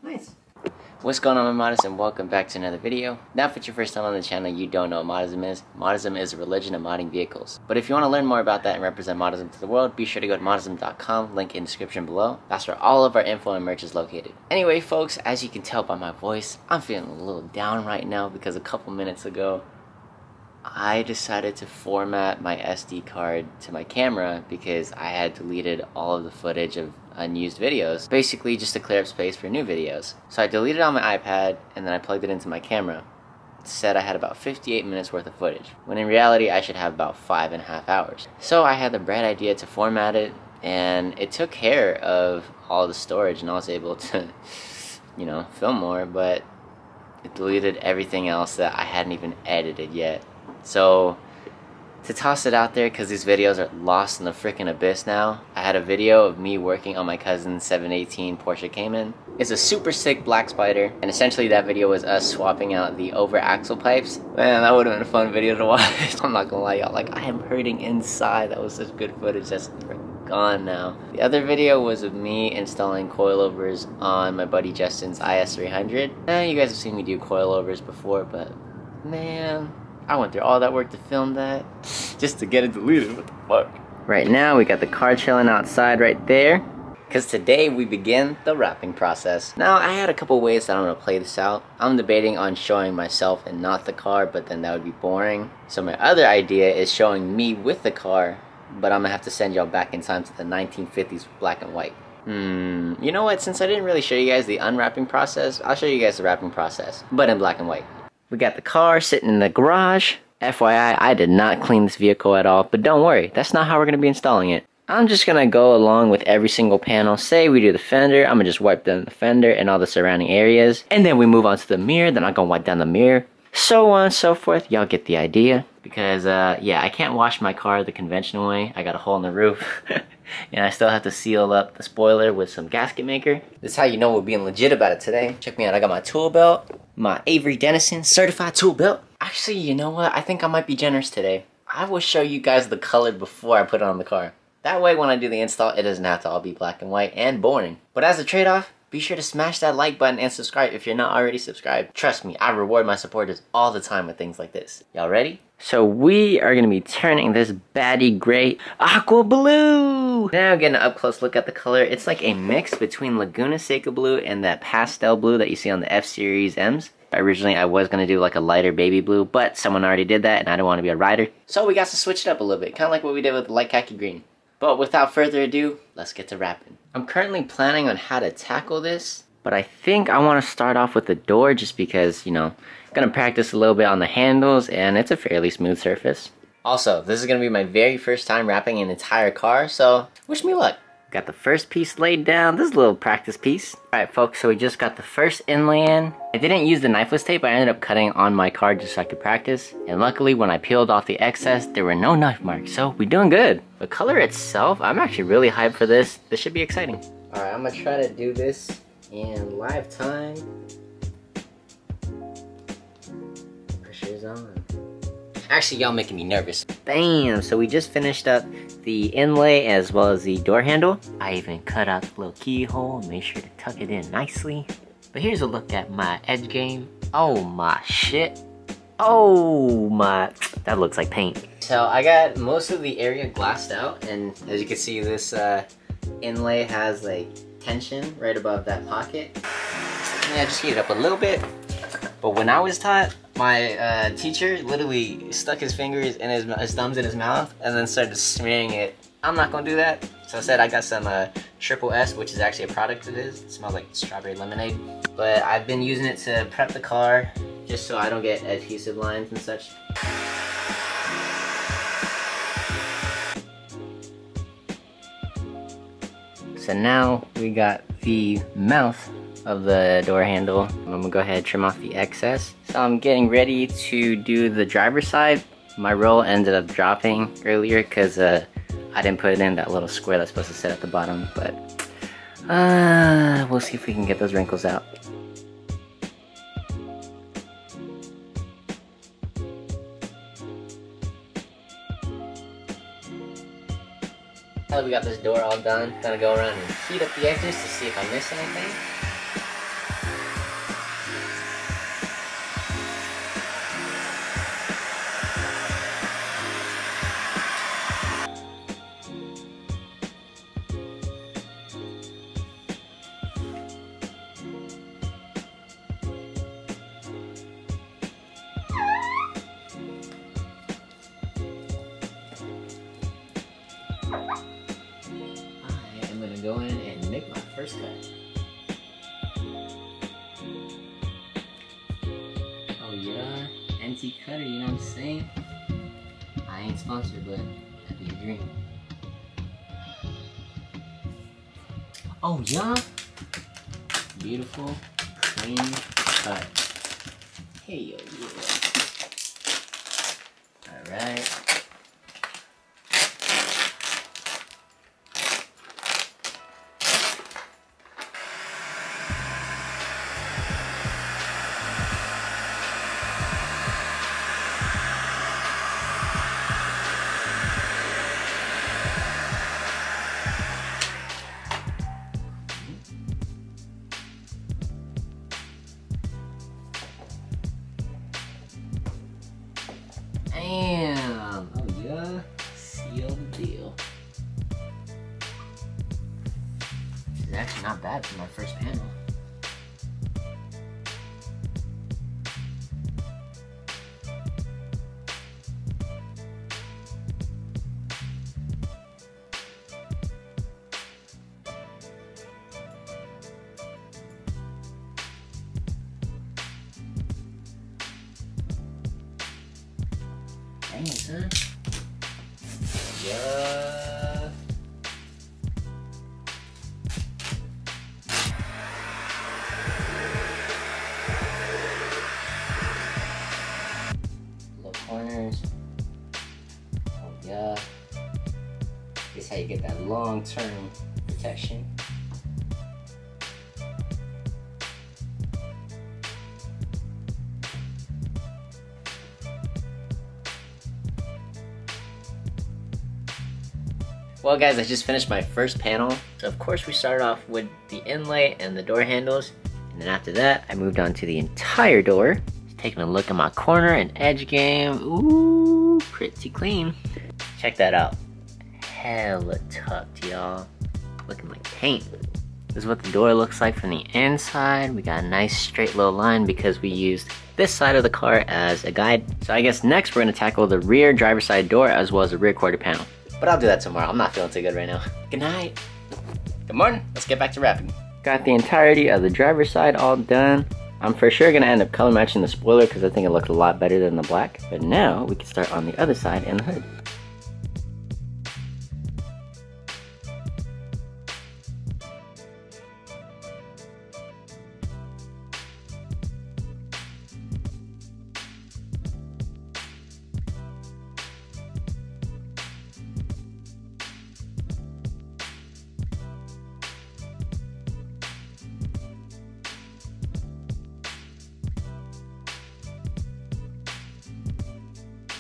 nice. What's going on, my Modders, and welcome back to another video. Now, if it's your first time on the channel, you don't know what Moddism is. Moddism is a religion of modding vehicles. But if you want to learn more about that and represent Moddism to the world, be sure to go to moddism.com, link in the description below. That's where all of our info and merch is located. Anyway, folks, as you can tell by my voice, I'm feeling a little down right now because a couple minutes ago, I decided to format my SD card to my camera because I had deleted all of the footage of unused videos, basically just to clear up space for new videos. So I deleted it on my iPad and then I plugged it into my camera. It said I had about 58 minutes worth of footage, when in reality I should have about 5.5 hours. So I had the bright idea to format it, and it took care of all the storage and I was able to, you know, film more, but it deleted everything else that I hadn't even edited yet. So to toss it out there, because these videos are lost in the freaking abyss now, I had a video of me working on my cousin's 718 Porsche Cayman. It's a super sick black spider, and essentially that video was us swapping out the over axle pipes. Man, that would have been a fun video to watch. I'm not gonna lie, y'all, like, I am hurting inside. That was such good footage that's gone now. The other video was of me installing coilovers on my buddy Justin's IS300. You guys have seen me do coilovers before, but man, I went through all that work to film that just to get it deleted. What the fuck? Right now we got the car chilling outside right there, because today we begin the wrapping process. Now, I had a couple ways that I'm going to play this out. I'm debating on showing myself and not the car, but then that would be boring. So my other idea is showing me with the car, but I'm going to have to send y'all back in time to the 1950s black and white. You know what? Since I didn't really show you guys the unwrapping process, I'll show you guys the wrapping process, but in black and white. We got the car sitting in the garage. FYI, I did not clean this vehicle at all, but don't worry, that's not how we're going to be installing it. I'm just going to go along with every single panel. Say we do the fender, I'm going to just wipe down the fender and all the surrounding areas. And then we move on to the mirror, then I'm going to wipe down the mirror. So on and so forth, y'all get the idea. Because, yeah, I can't wash my car the conventional way. I got a hole in the roof. And I still have to seal up the spoiler with some gasket maker. This is how you know we're being legit about it today. Check me out, I got my tool belt. My Avery Dennison certified tool belt. Actually, you know what? I think I might be generous today. I will show you guys the color before I put it on the car. That way when I do the install, it doesn't have to all be black and white and boring. But as a trade-off, be sure to smash that like button and subscribe if you're not already subscribed. Trust me, I reward my supporters all the time with things like this. Y'all ready? So we are going to be turning this baddie gray aqua blue. Now getting an up close look at the color. It's like a mix between Laguna Seca blue and that pastel blue that you see on the F-Series M's. Originally I was going to do like a lighter baby blue, but someone already did that and I don't want to be a rider. So we got to switch it up a little bit, kind of like what we did with the light khaki green. But without further ado, let's get to wrapping. I'm currently planning on how to tackle this, but I think I want to start off with the door just because, you know, I'm going to practice a little bit on the handles and it's a fairly smooth surface. Also, this is going to be my very first time wrapping an entire car, so wish me luck. Got the first piece laid down. This is a little practice piece. Alright folks, so we just got the first inlay in. I didn't use the knifeless tape, I ended up cutting on my card just so I could practice. And luckily when I peeled off the excess, there were no knife marks, so we're doing good. The color itself, I'm actually really hyped for this. This should be exciting. Alright, I'm gonna try to do this in live time. Pressure's on. Actually, y'all making me nervous. Bam! So we just finished up the inlay as well as the door handle. I even cut out the little keyhole, made sure to tuck it in nicely. But here's a look at my edge game. Oh my shit. Oh my, that looks like paint. So I got most of the area glassed out, and as you can see, this inlay has like tension right above that pocket. Yeah, just heat it up a little bit. But when I was taught, my teacher literally stuck his fingers in his thumbs in his mouth and then started smearing it. I'm not gonna do that. So I said I got some Triple S, which is actually a product of his. It smells like strawberry lemonade. But I've been using it to prep the car just so I don't get adhesive lines and such. So now we got the mouth of the door handle. I'm gonna go ahead and trim off the excess. So I'm getting ready to do the driver's side. My roll ended up dropping earlier because I didn't put it in that little square that's supposed to sit at the bottom, but we'll see if we can get those wrinkles out. Now that we got this door all done, gonna go around and heat up the edges to see if I miss anything. gonna go in and make my first cut. Oh yeah, NT Cutter, you know what I'm saying? I ain't sponsored, but that'd be a dream. Oh yeah, beautiful, clean cut. Hey yo, yeah. All right. Damn! Oh yeah, seal the deal. This is actually not bad for my first panel. Dang it, son. Yeah. Little corners. Oh yeah. This is how you get that long-term protection. Well guys, I just finished my first panel. So of course we started off with the inlay and the door handles. And then after that, I moved on to the entire door. Just taking a look at my corner and edge game. Ooh, pretty clean. Check that out. Hella tucked, y'all. Looking like paint. This is what the door looks like from the inside. We got a nice straight little line because we used this side of the car as a guide. So I guess next we're gonna tackle the rear driver's side door as well as the rear quarter panel. But I'll do that tomorrow. I'm not feeling too good right now. Good night. Good morning. Let's get back to wrapping. Got the entirety of the driver's side all done. I'm for sure gonna end up color matching the spoiler because I think it looks a lot better than the black. But now we can start on the other side in the hood.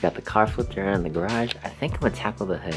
Got the car flipped around in the garage. I think I'm gonna tackle the hood.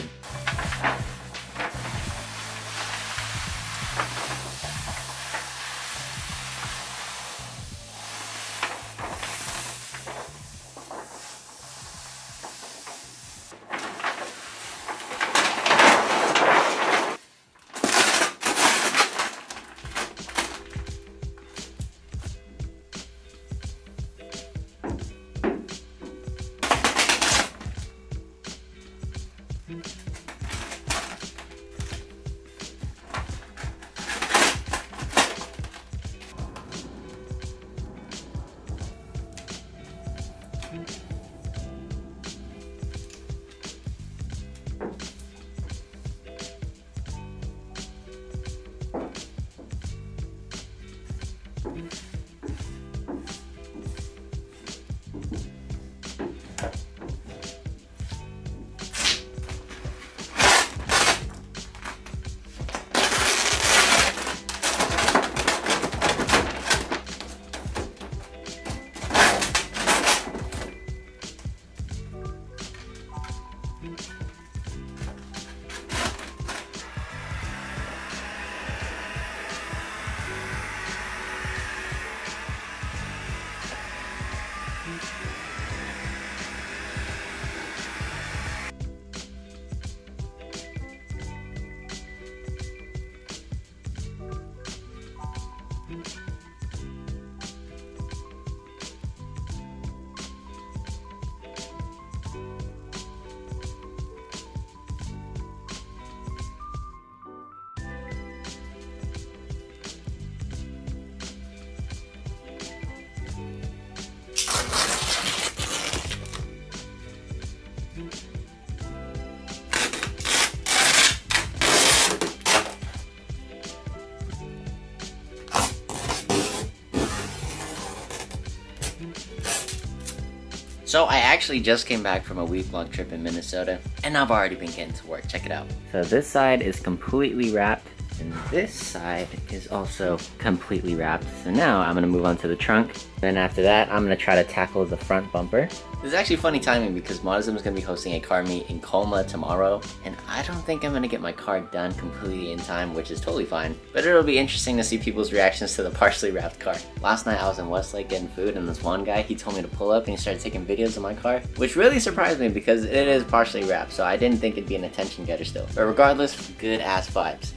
So I actually just came back from a week-long trip in Minnesota, and I've already been getting to work. Check it out. So this side is completely wrapped, and this side is also completely wrapped. So now I'm gonna move on to the trunk. Then after that, I'm gonna try to tackle the front bumper. This is actually funny timing because Moddism is gonna be hosting a car meet in Colma tomorrow, and I don't think I'm gonna get my car done completely in time, which is totally fine. But it'll be interesting to see people's reactions to the partially wrapped car. Last night I was in Westlake getting food, and this one guy, he told me to pull up and he started taking videos of my car, which really surprised me because it is partially wrapped, so I didn't think it'd be an attention getter still. But regardless, good ass vibes.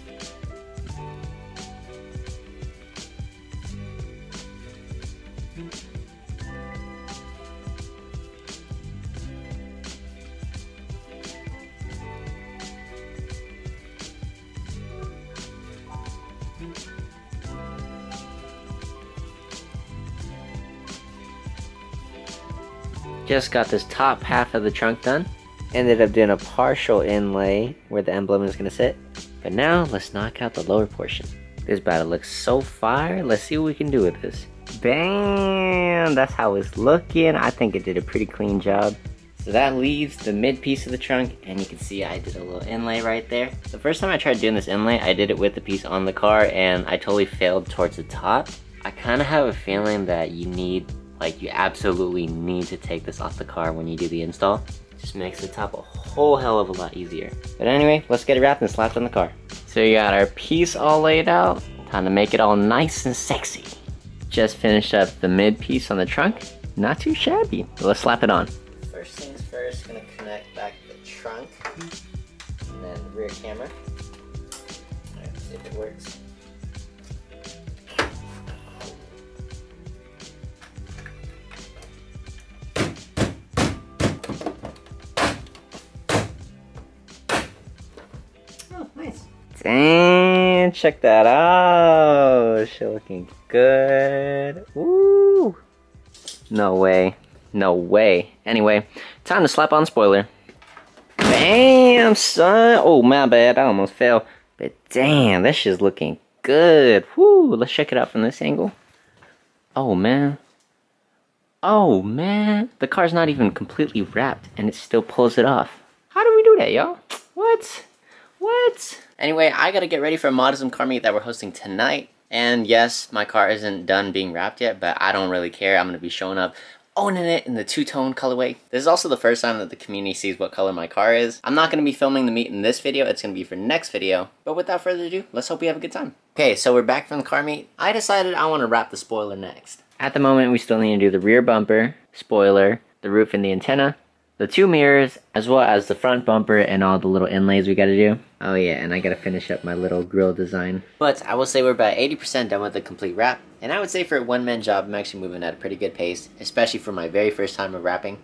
Just got this top half of the trunk done. Ended up doing a partial inlay where the emblem is gonna sit. But now let's knock out the lower portion. This battle looks so fire. Let's see what we can do with this. Bam! That's how it's looking. I think it did a pretty clean job. So that leaves the mid piece of the trunk, and you can see I did a little inlay right there. The first time I tried doing this inlay, I did it with the piece on the car, and I totally failed towards the top. I kind of have a feeling that you absolutely need to take this off the car when you do the install. Just makes the top a whole hell of a lot easier. But anyway, let's get it wrapped and slapped on the car. So you got our piece all laid out. Time to make it all nice and sexy. Just finished up the mid piece on the trunk. Not too shabby. But let's slap it on. First things first, gonna connect back the trunk. And then the rear camera. Alright, see if it works. Damn, check that out. Shit looking good. Woo! No way. No way. Anyway, time to slap on the spoiler. Bam, son. Oh, my bad. I almost fell. But damn, that shit's looking good. Woo! Let's check it out from this angle. Oh, man. Oh, man. The car's not even completely wrapped, and it still pulls it off. How do we do that, y'all? What? What? Anyway, I gotta get ready for a Moddism car meet that we're hosting tonight. And yes, my car isn't done being wrapped yet, but I don't really care. I'm gonna be showing up, owning it in the two-tone colorway. This is also the first time that the community sees what color my car is. I'm not gonna be filming the meet in this video, it's gonna be for next video. But without further ado, let's hope we have a good time. Okay, so we're back from the car meet. I decided I wanna wrap the spoiler next. At the moment, we still need to do the rear bumper, spoiler, the roof and the antenna, the two mirrors, as well as the front bumper and all the little inlays we gotta do. Oh yeah, and I gotta finish up my little grille design. But I will say we're about 80% done with the complete wrap. And I would say for a one-man job, I'm actually moving at a pretty good pace, especially for my very first time of wrapping.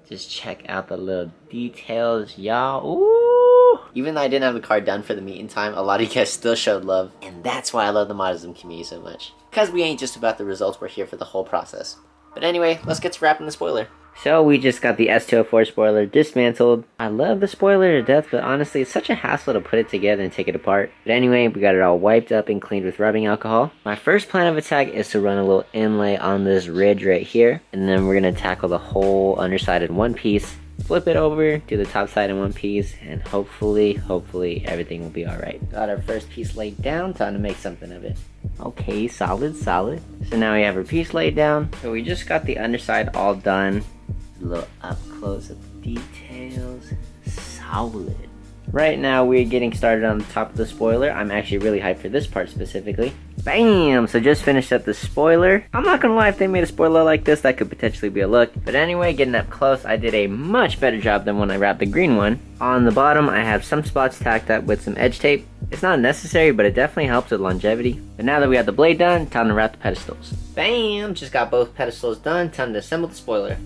Just check out the little details, y'all. Ooh! Even though I didn't have the car done for the meet in time, a lot of you guys still showed love. And that's why I love the Moddism community so much. Because we ain't just about the results, we're here for the whole process. But anyway, let's get to wrapping the spoiler. So we just got the S204 spoiler dismantled. I love the spoiler to death, but honestly it's such a hassle to put it together and take it apart. But anyway, we got it all wiped up and cleaned with rubbing alcohol. My first plan of attack is to run a little inlay on this ridge right here. And then we're going to tackle the whole underside in one piece. Flip it over, do the top side in one piece, and hopefully everything will be alright. Got our first piece laid down, time to make something of it. Okay, solid. So now we have our piece laid down. So we just got the underside all done. A little up close of the details. Solid. Right now we're getting started on the top of the spoiler. I'm actually really hyped for this part specifically. Bam! So just finished up the spoiler. I'm not gonna lie, if they made a spoiler like this, that could potentially be a look. But anyway, getting up close, I did a much better job than when I wrapped the green one. On the bottom, I have some spots tacked up with some edge tape. It's not necessary, but it definitely helps with longevity. But now that we have the blade done, time to wrap the pedestals. Bam! Just got both pedestals done, time to assemble the spoiler.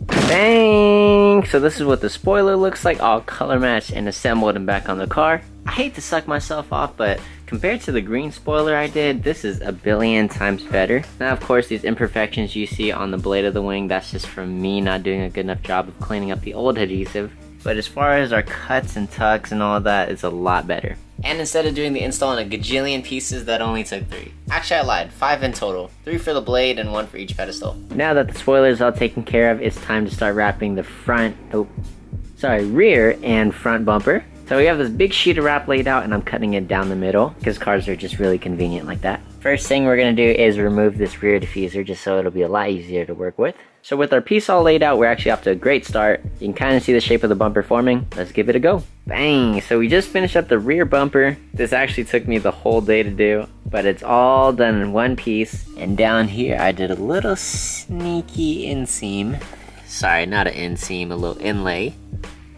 Bang! So this is what the spoiler looks like, all color matched and assembled and back on the car. I hate to suck myself off, but compared to the green spoiler I did, this is a billion times better. Now of course these imperfections you see on the blade of the wing, that's just from me not doing a good enough job of cleaning up the old adhesive. But as far as our cuts and tucks and all that, it's a lot better. And instead of doing the install in a gajillion pieces, that only took 3. Actually, I lied. 5 in total. 3 for the blade and 1 for each pedestal. Now that the spoiler is all taken care of, it's time to start wrapping the rear and front bumper. So we have this big sheet of wrap laid out, and I'm cutting it down the middle because cars are just really convenient like that. First thing we're gonna do is remove this rear diffuser just so it'll be a lot easier to work with. So with our piece all laid out, we're actually off to a great start. You can kind of see the shape of the bumper forming. Let's give it a go. Bang! So we just finished up the rear bumper. This actually took me the whole day to do, but it's all done in one piece. And down here, I did a little sneaky inseam. Sorry, not an inseam, a little inlay.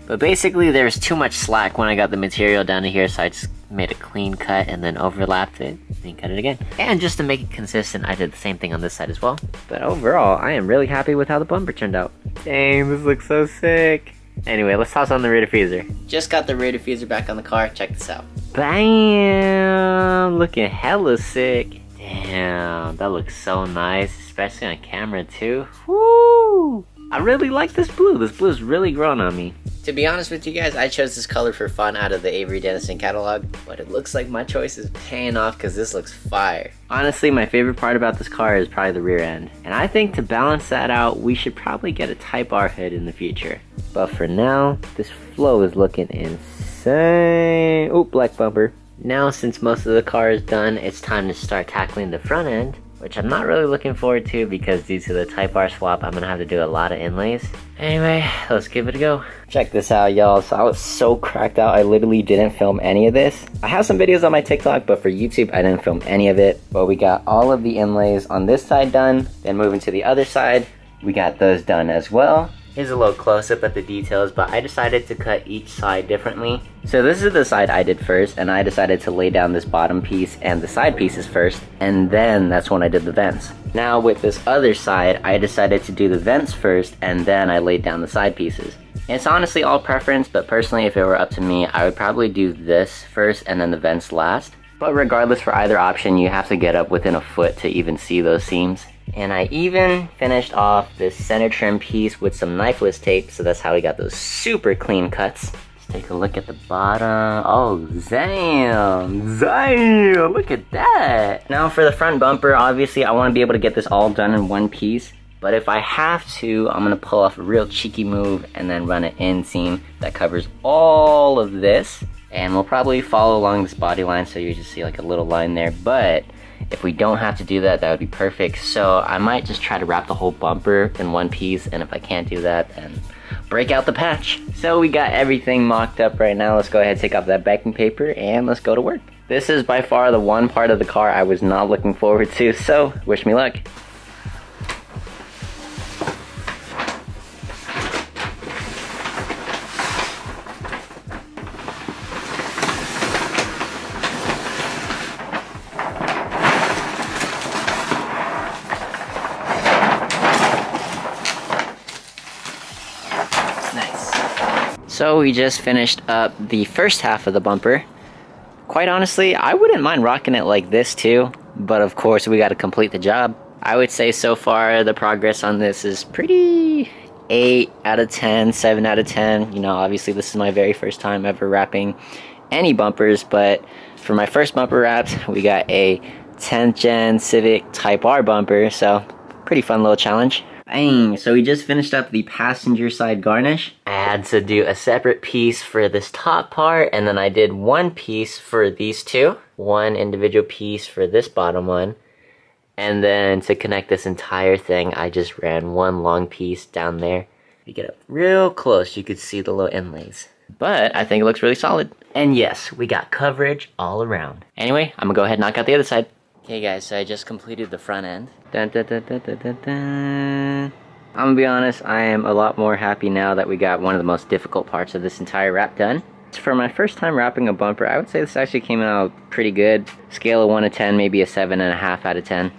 But basically there's too much slack when I got the material down to here, so I just made a clean cut and then overlapped it, then cut it again. And just to make it consistent, I did the same thing on this side as well. But overall, I am really happy with how the bumper turned out. Dang, this looks so sick. Anyway, let's toss on the rear diffuser. Just got the rear diffuser back on the car, check this out. Bam! Looking hella sick. Damn, that looks so nice, especially on camera too. Woo! I really like this blue. This blue is really growing on me. To be honest with you guys, I chose this color for fun out of the Avery Dennison catalog, but it looks like my choice is paying off because this looks fire. Honestly, my favorite part about this car is probably the rear end. And I think to balance that out, we should probably get a Type R hood in the future. But for now, this flow is looking insane. Oh, black bumper. Now, since most of the car is done, it's time to start tackling the front end, which I'm not really looking forward to because due to the Type R swap, I'm gonna have to do a lot of inlays. Anyway, let's give it a go. Check this out, y'all. So I was so cracked out, I literally didn't film any of this. I have some videos on my TikTok, but for YouTube, I didn't film any of it. But we got all of the inlays on this side done, then moving to the other side, we got those done as well. Here's a little close-up at the details, but I decided to cut each side differently. So this is the side I did first, and I decided to lay down this bottom piece and the side pieces first, and then that's when I did the vents. Now with this other side, I decided to do the vents first, and then I laid down the side pieces. It's honestly all preference, but personally if it were up to me, I would probably do this first and then the vents last. But regardless, for either option, you have to get up within a foot to even see those seams. And I even finished off this center trim piece with some knifeless tape, so that's how we got those super clean cuts. Let's take a look at the bottom. Oh, damn, look at that. Now for the front bumper, obviously I want to be able to get this all done in one piece. But if I have to, I'm gonna pull off a real cheeky move and then run an inseam that covers all of this. And we'll probably follow along this body line, so you just see like a little line there. But if we don't have to do that, that would be perfect. So I might just try to wrap the whole bumper in one piece, and if I can't do that, then break out the patch. So we got everything mocked up right now. Let's go ahead and take off that backing paper and let's go to work. This is by far the one part of the car I was not looking forward to, so wish me luck. So we just finished up the first half of the bumper. Quite honestly, I wouldn't mind rocking it like this too, but of course we gotta complete the job. I would say so far the progress on this is pretty 8 out of 10, 7 out of 10. You know, obviously this is my very first time ever wrapping any bumpers, but for my first bumper wraps, we got a 10th gen Civic Type R bumper, so pretty fun little challenge. Bang! So we just finished up the passenger side garnish. I had to do a separate piece for this top part, and then I did one piece for these two. One individual piece for this bottom one. And then to connect this entire thing, I just ran one long piece down there. If you get up real close, you could see the little inlays. But I think it looks really solid. And yes, we got coverage all around. Anyway, I'm gonna go ahead and knock out the other side. Okay guys, so I just completed the front end. Dun, dun, dun, dun, dun, dun, dun. I'm gonna be honest, I am a lot more happy now that we got one of the most difficult parts of this entire wrap done. For my first time wrapping a bumper, I would say this actually came out pretty good. Scale of 1 to 10, maybe a 7.5 out of 10.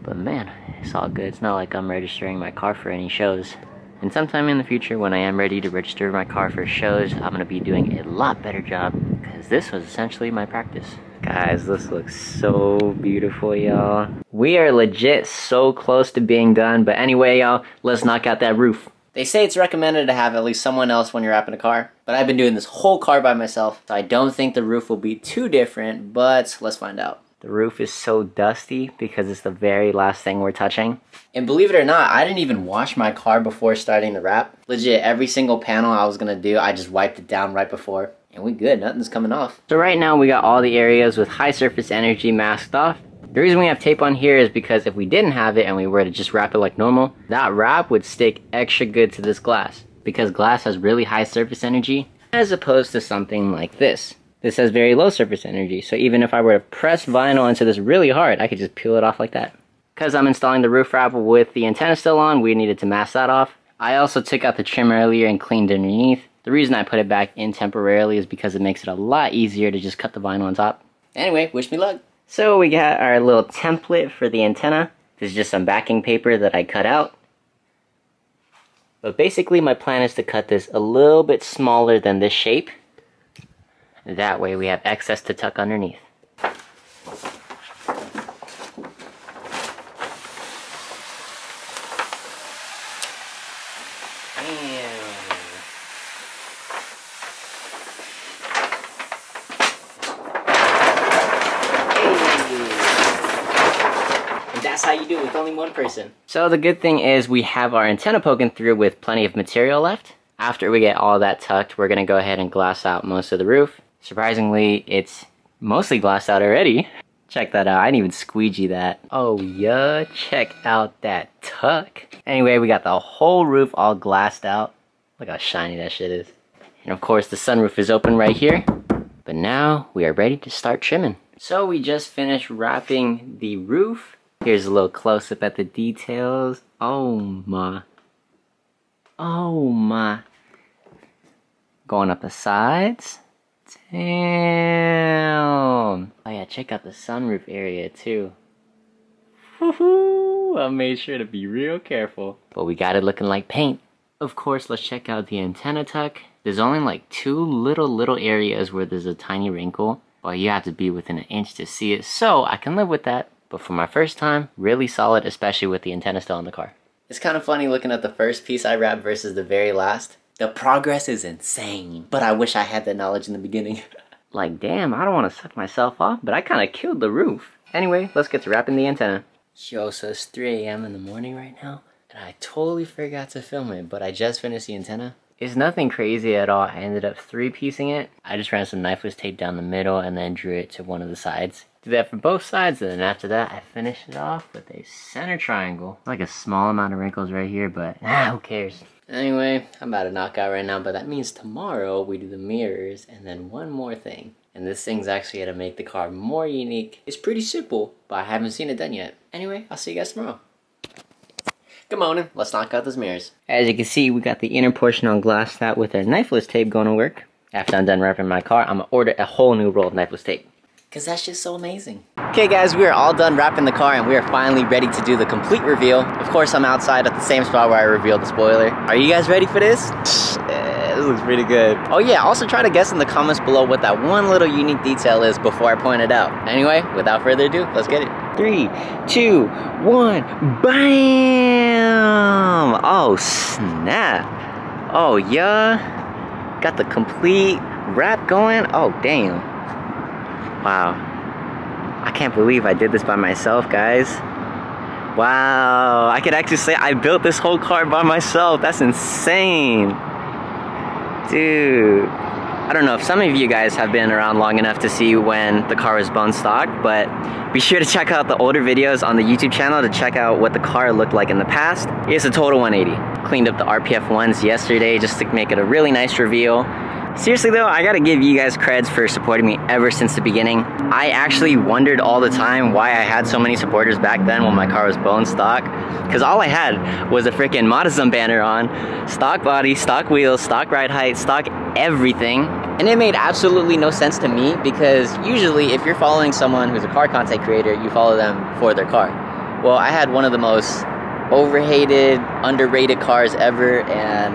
But man, it's all good. It's not like I'm registering my car for any shows. And sometime in the future, when I am ready to register my car for shows, I'm gonna be doing a lot better job, because this was essentially my practice. Guys, this looks so beautiful, y'all. We are legit so close to being done, but anyway, y'all, let's knock out that roof. They say it's recommended to have at least someone else when you're wrapping a car, but I've been doing this whole car by myself, so I don't think the roof will be too different, but let's find out. The roof is so dusty because it's the very last thing we're touching. And believe it or not, I didn't even wash my car before starting the wrap. Legit, every single panel I was gonna do, I just wiped it down right before. And we good, nothing's coming off. So right now we got all the areas with high surface energy masked off. The reason we have tape on here is because if we didn't have it and we were to just wrap it like normal, that wrap would stick extra good to this glass, because glass has really high surface energy as opposed to something like this. This has very low surface energy, so even if I were to press vinyl into this really hard, I could just peel it off like that. Because I'm installing the roof wrap with the antenna still on, we needed to mask that off. I also took out the trim earlier and cleaned underneath. The reason I put it back in temporarily is because it makes it a lot easier to just cut the vinyl on top. Anyway, wish me luck. So we got our little template for the antenna. This is just some backing paper that I cut out. But basically my plan is to cut this a little bit smaller than this shape. That way we have excess to tuck underneath. That's how you do it with only one person. So the good thing is we have our antenna poking through with plenty of material left. After we get all that tucked, we're gonna go ahead and glass out most of the roof. Surprisingly, it's mostly glassed out already. Check that out, I didn't even squeegee that. Oh yeah, check out that tuck. Anyway, we got the whole roof all glassed out. Look how shiny that shit is. And of course the sunroof is open right here. But now we are ready to start trimming. So we just finished wrapping the roof. Here's a little close-up at the details. Oh my. Oh my. Going up the sides. Damn. Oh yeah, check out the sunroof area too. Woohoo! I made sure to be real careful. But we got it looking like paint. Of course, let's check out the antenna tuck. There's only like two little areas where there's a tiny wrinkle. But you have to be within an inch to see it, so I can live with that. But for my first time, really solid, especially with the antenna still on the car. It's kind of funny looking at the first piece I wrapped versus the very last. The progress is insane, but I wish I had that knowledge in the beginning. Like, damn, I don't want to suck myself off, but I kind of killed the roof. Anyway, let's get to wrapping the antenna. Yo, so it's 3 a.m. in the morning right now, and I totally forgot to film it, but I just finished the antenna. It's nothing crazy at all. I ended up 3-piecing it. I just ran some knifeless tape down the middle and then drew it to one of the sides. Do that for both sides, and then after that I finished it off with a center triangle. Like a small amount of wrinkles right here, but who cares? Anyway, I'm about to knock out right now, but that means tomorrow we do the mirrors and then one more thing. And this thing's actually gonna make the car more unique. It's pretty simple, but I haven't seen it done yet. Anyway, I'll see you guys tomorrow. Good morning, let's knock out those mirrors. As you can see, we got the inner portion on glass that with our knifeless tape going to work. After I'm done wrapping my car, I'm gonna order a whole new roll of knifeless tape. Cause that's just so amazing. Okay guys, we are all done wrapping the car and we are finally ready to do the complete reveal. Of course, I'm outside at the same spot where I revealed the spoiler. Are you guys ready for this? This looks pretty good. Oh yeah, also try to guess in the comments below what that one little unique detail is before I point it out. Anyway, without further ado, let's get it. 3, 2, 1, BAM! Oh snap. Oh yeah. Got the complete wrap going. Oh damn. Wow, I can't believe I did this by myself, guys. Wow, I could actually say I built this whole car by myself. That's insane. Dude, I don't know if some of you guys have been around long enough to see when the car was bone stock, but be sure to check out the older videos on the YouTube channel to check out what the car looked like in the past. It's a total 180. Cleaned up the RPF ones yesterday just to make it a really nice reveal. Seriously though, I gotta give you guys creds for supporting me ever since the beginning. I actually wondered all the time why I had so many supporters back then when my car was bone stock. Cause all I had was a freaking Moddism banner on, stock body, stock wheels, stock ride height, stock everything. And it made absolutely no sense to me because usually if you're following someone who's a car content creator, you follow them for their car. Well, I had one of the most overhated, underrated cars ever, and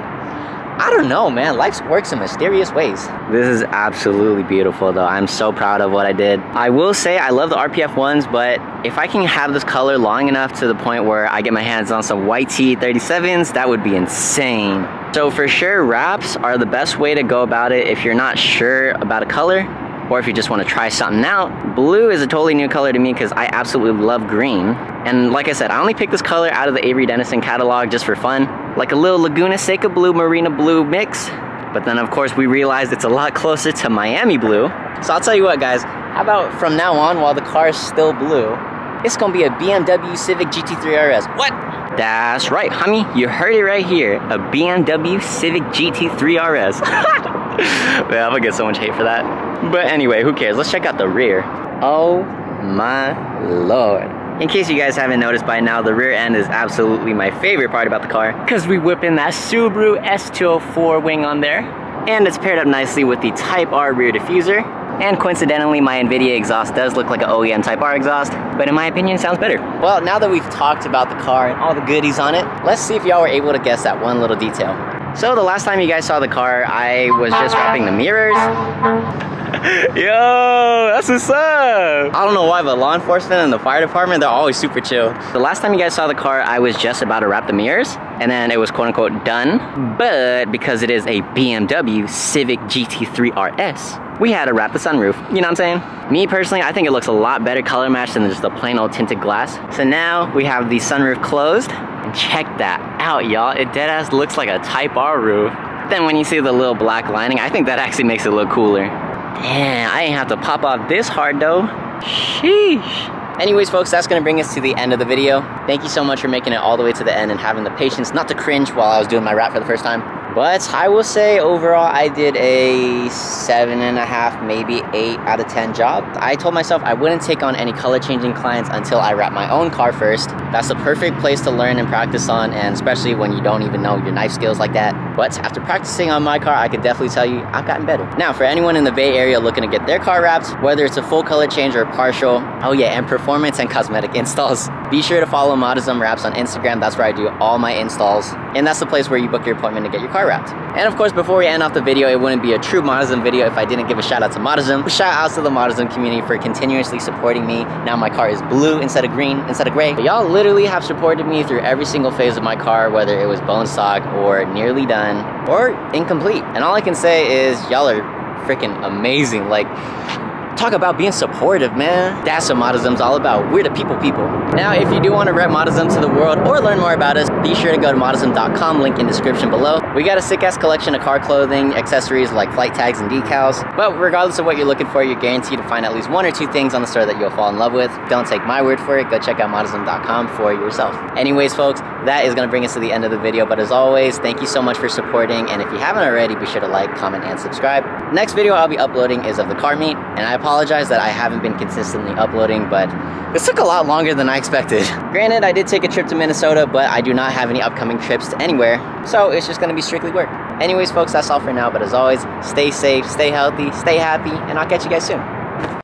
I don't know, man. Life works in mysterious ways. This is absolutely beautiful, though. I'm so proud of what I did. I will say I love the RPF ones, but if I can have this color long enough to the point where I get my hands on some white T37s, that would be insane. So for sure, wraps are the best way to go about it if you're not sure about a color, or if you just want to try something out. Blue is a totally new color to me because I absolutely love green. And like I said, I only picked this color out of the Avery Dennison catalog just for fun. Like a little Laguna Seca blue, Marina blue mix. But then of course we realized it's a lot closer to Miami blue. So I'll tell you what, guys, how about from now on, while the car is still blue, it's gonna be a BMW Civic GT3 RS. What? That's right, homie, you heard it right here. A BMW Civic GT3 RS. Man, I'm gonna get so much hate for that. But anyway, who cares? Let's check out the rear. Oh my lord. In case you guys haven't noticed by now, the rear end is absolutely my favorite part about the car, because we whip in that Subaru S204 wing on there, and it's paired up nicely with the Type R rear diffuser. And coincidentally, my NVIDIA exhaust does look like an OEM Type R exhaust, but in my opinion, sounds better. Well, now that we've talked about the car and all the goodies on it, let's see if y'all were able to guess that one little detail. So the last time you guys saw the car, I was just wrapping the mirrors. Yo, that's what's up. I don't know why, but law enforcement and the fire department, they're always super chill. The last time you guys saw the car, I was just about to wrap the mirrors, and then it was quote unquote done. But because it is a BMW Civic GT3 RS, we had to wrap the sunroof, you know what I'm saying? Me personally, I think it looks a lot better color match than just the plain old tinted glass. So now we have the sunroof closed, and check that out, y'all. It deadass looks like a Type R roof. Then when you see the little black lining, I think that actually makes it look cooler. Damn, I ain't have to pop off this hard though. Sheesh. Anyways, folks, that's gonna bring us to the end of the video. Thank you so much for making it all the way to the end and having the patience not to cringe while I was doing my wrap for the first time. But I will say overall I did a 7.5, maybe 8 out of 10 job. I told myself I wouldn't take on any color changing clients until I wrap my own car first. That's the perfect place to learn and practice on, and especially when you don't even know your knife skills like that. But after practicing on my car, I can definitely tell you I've gotten better. Now for anyone in the Bay Area looking to get their car wrapped, whether it's a full color change or a partial, oh yeah, and performance and cosmetic installs, be sure to follow Moddism Wraps on Instagram. That's where I do all my installs, and that's the place where you book your appointment to get your car wrapped. And of course, before we end off the video, it wouldn't be a true Moddism video if I didn't give a shout out to Moddism. Shout outs to the Moddism community for continuously supporting me. Now my car is blue instead of green, instead of gray. But y'all literally have supported me through every single phase of my car, whether it was bone stock or nearly done or incomplete. And all I can say is y'all are freaking amazing. Like, talk about being supportive, man. That's what Moddism's all about. We're the people. Now, if you do want to rep Moddism to the world or learn more about us, be sure to go to moddism.com, link in description below. We got a sick-ass collection of car clothing, accessories like flight tags and decals. But regardless of what you're looking for, you're guaranteed to find at least 1 or 2 things on the store that you'll fall in love with. Don't take my word for it. Go check out moddism.com for yourself. Anyways, folks, that is going to bring us to the end of the video. But as always, thank you so much for supporting. And if you haven't already, be sure to like, comment, and subscribe. Next video I'll be uploading is of the car meet. And I apologize that I haven't been consistently uploading, but this took a lot longer than I expected. Granted, I did take a trip to Minnesota, but I do not have any upcoming trips to anywhere, so it's just gonna be strictly work. Anyways, folks, that's all for now, but as always, stay safe, stay healthy, stay happy, and I'll catch you guys soon.